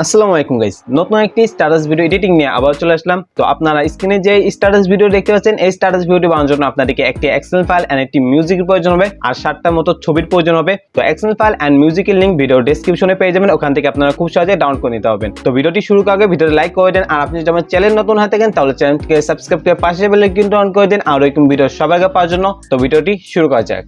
আসসালামু আলাইকুম গাইস, নতুন একটি স্ট্যাটাস ভিডিও এডিটিং নিয়ে আবার চলে আসলাম। তো আপনারা স্ক্রিনে যে স্ট্যাটাস ভিডিও দেখতে পাচ্ছেন, এই স্ট্যাটাস ভিডিওটি বানানোর জন্য আপনাদেরকে একটি এক্সএমএল ফাইল এন্ড একটি মিউজিকের প্রয়োজন হবে আর 7টার মতো ছবির প্রয়োজন হবে। তো এক্সএমএল ফাইল এন্ড মিউজিকের লিংক ভিডিও ডেসক্রিপশনে পেয়ে যাবেন, ওখান থেকে আপনারা খুব সহজে ডাউনলোড করে নিতে পারবেন। তো ভিডিওটি শুরু করার আগে ভিডিওতে লাইক করে দেন, আর আপনি যদি আমার চ্যানেল নতুন হয়ে থাকেন তাহলে চ্যানেলটিকে সাবস্ক্রাইব করে পাশে বেল আইকনটি অন করে দেন, আর এরকম ভিডিও সবার আগে পাওয়ার জন্য। তো ভিডিওটি শুরু করা যাক।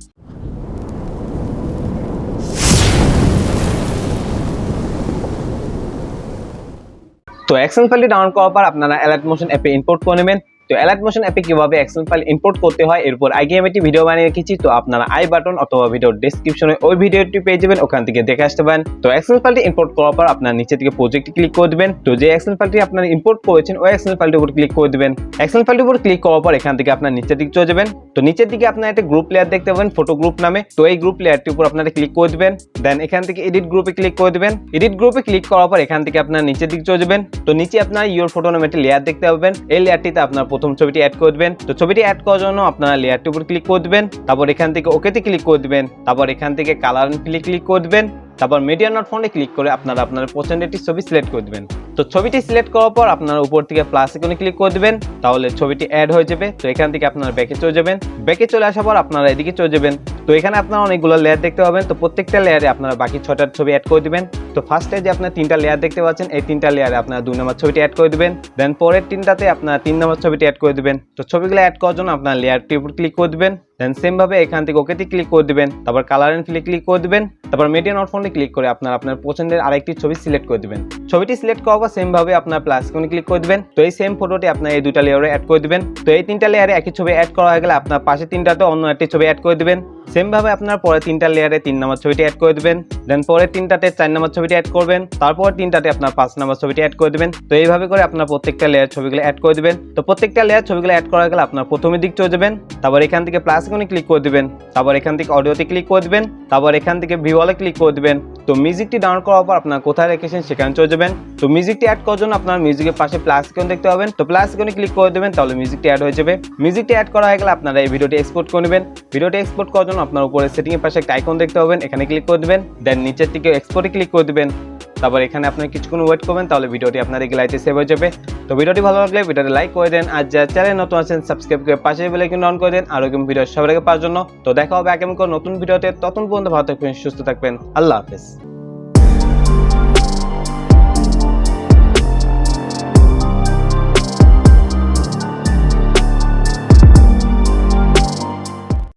তো এক্সএমএল ফাইলটি ডাউনলোড করার পর আপনারা Alight Motion অ্যাপে ইম্পোর্ট করে নেবেন। তো Alight Motion অ্যাপে কিভাবে এক্সএমএল ফাইল ইম্পোর্ট করতে হয় এর উপর আগে আমি একটি ভিডিও বানিয়ে রেখেছি। তো আপনারা আই বাটন অথবা ভিডিওর ডেসক্রিপশনে ওই ভিডিওটি পেয়ে যাবেন, ওখান থেকে দেখে আসতে পারেন। তো এক্সএমএল ফাইলটি ইম্পোর্ট করার পর আপনারা নিচে থেকে প্রজেক্টে ক্লিক করে দিবেন। তো যে এক্সএমএল ফাইলটি আপনারা ইম্পোর্ট করেছেন ওই এক্সএমএল ফাইলটির উপর ক্লিক করে দিবেন। এক্সএমএল ফাইলটির উপর ক্লিক করার পর এখান থেকে আপনারা নিচের দিকে চলে যাবেন। তো নিচের দিকে আপনারা একটা গ্রুপ লেয়ার দেখতে পাবেন, ফটো গ্রুপ নামে। তো এই গ্রুপ লেয়ারটির উপর আপনারা ক্লিক করে দিবেন। দেন এখান থেকে এডিট গ্রুপে ক্লিক করে দিবেন। এডিট গ্রুপে ক্লিক করার পর এখান থেকে আপনারা নিচের দিকে চলে যাবেন। তো নিচে আপনারা ইওর ফটো নামে একটা লেয়ার দেখতে পাবেন। এই লেয়ারটিতে আপনারা প্রথম ছবিটি অ্যাড করে দিবেন। তো ছবিটি অ্যাড করার জন্য আপনারা লেয়ারটির উপর ক্লিক করে দিবেন, তারপর এখান থেকে ওকেতে ক্লিক করে দিবেন, তারপর এখান থেকে কালার এন্ড ফিলে ক্লিক করে দিবেন, তারপর মিডিয়া নট ফন্টে ক্লিক করে আপনারা আপনার পছন্দের একটি ছবি সিলেক্ট করে দিবেন। তো ছবিটি সিলেক্ট করার পর আপনারা উপর থেকে প্লাস আইকনে ক্লিক করে দিবেন, তাহলে ছবিটি অ্যাড হয়ে যাবে। তো এখান থেকে আপনারা ব্যাকে চলে যাবেন। ব্যাকে চলে আসার পর আপনারা এদিকে চলে যাবেন। তো এখানে আপনারা অনেকগুলো লেয়ার দেখতে পাবেন। তো প্রত্যেকটা লেয়ারে আপনারা বাকি 6টার ছবি অ্যাড করে দিবেন। তো ফার্স্টে যে আপনারা 3টা লেয়ার দেখতে পাচ্ছেন, এই 3টা লেয়ারে আপনারা 2 নম্বর ছবিটি অ্যাড করে দিবেন। দেন পরের 3টাতে আপনারা 3 নম্বর ছবিটি অ্যাড করে দিবেন। তো ছবিগুলো অ্যাড করার জন্য আপনারা লেয়ারটির উপর ক্লিক করে দিবেন। দেন সেম ভাবে এখান থেকে ওকেতে ক্লিক করে দিবেন, তারপর কালার এন্ড ফিলে ক্লিক করে দিবেন, তারপর মিডিয়া নট ফন্টে ক্লিক করে আপনারা আপনার পছন্দের আরেকটি ছবি সিলেক্ট করে দিবেন। ছবিটি সিলেক্ট করার পর সেম ভাবে আপনারা প্লাস আইকনে ক্লিক করে দিবেন। তো এই সেম ফটোটি আপনারা এই 2টা লেয়ারে অ্যাড করে দিবেন। তো এই 3টা লেয়ারে একই ছবি অ্যাড করা হয়ে গেলে আপনার পাশে 3টাতে অন্য একটি ছবি অ্যাড করে দিবেন। সেম ভাবে আপনারা পরে 3টা লেয়ারে 3 নম্বর ছবিটি অ্যাড করে দিবেন। দেন পরের 3টাতে 4 নম্বর ছবিটি অ্যাড করবেন, তারপর 3টাতে আপনার 5 নম্বর ছবিটি অ্যাড করে দিবেন। তো এইভাবে করে আপনারা প্রত্যেকটা লেয়ার ছবিগুলো অ্যাড করে দিবেন। তো প্রত্যেকটা লেয়ার ছবিগুলো অ্যাড করা গেলে আপনারা প্রথমের দিক চলে যাবেন, তারপর এখান থেকে প্লাস আইকনে ক্লিক করে দিবেন, তারপর এখান থেকে অডিওতে ক্লিক করে দিবেন, তারপর এখান থেকে ভিউয়ালে ক্লিক করে দিবেন। তো মিউজিকটি ডাউনলোড করার পর আপনারা কোথায় রেখেছেন সেখানে চলে যাবেন। তো মিউজিকটি অ্যাড করার জন্য আপনারা মিউজিকের পাশে প্লাস আইকন দেখতে পাবেন। তো প্লাস আইকনে ক্লিক করে দিবেন, তাহলে মিউজিকটি অ্যাড হয়ে যাবে। মিউজিকটি অ্যাড করা হয়ে গেলে আপনারা এই ভিডিওটি এক্সপোর্ট করে নেবেন। ভিডিওটি এক্সপোর্ট করার জন্য আপনার উপরে সেটিং এর পাশে একটা আইকন দেখতে পাবেন, এখানে ক্লিক করে দিবেন। দেন নিচের দিকে এক্সপোর্টে ক্লিক করে দিবেন, তারপর এখানে আপনারা কিছুক্ষণ ওয়েট করবেন, তাহলে ভিডিওটি আপনার গ্যালারিতে সেভ হয়ে যাবে। তো ভিডিওটি ভালো লাগলে ভিডিওটি লাইক করে দেন, আর যারা চ্যানেল নতুন আছেন সাবস্ক্রাইব করে পাশে বেল আইকন অন করে দেন, আর এরকম ভিডিও সবার আগে পাওয়ার জন্য। তো দেখা হবে আগামী নতুন ভিডিওতে, ততক্ষণ পর্যন্ত ভালো থাকবেন, সুস্থ থাকবেন। আল্লাহ হাফেজ।